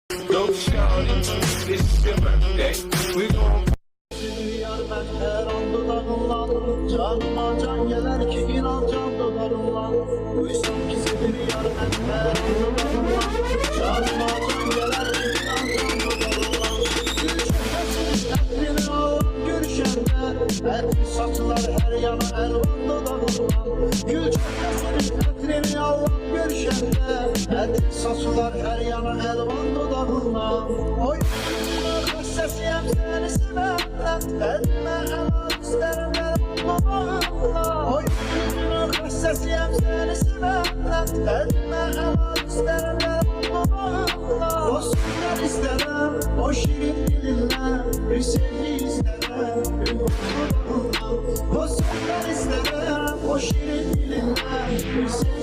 Go shawty, this is your birthday. We gon' Yar ben her an dudağımla canıma can gelir ki inan can dudağımla. Uysam ki seni yar ben her an dudağımla canıma can gelir ki inan can dudağımla. Gülşendesin etrini ağlam görüşende, etli saçlar her yana elvan dudağımla. Gülşendesin etrini ağlam görüşende, etli saçlar her yana elvan dudağımla. Oy sesiyem seni severler, elime helal isterim ben babamla. Oy yüzünü sesiyem seni severler, elime helal isterim ben babamla. O sözler isterim, o şirin dilinle, bir sevgi isterim, bir mutluluğunla. O sözler isterim, o şirin dilinle, bir sevgi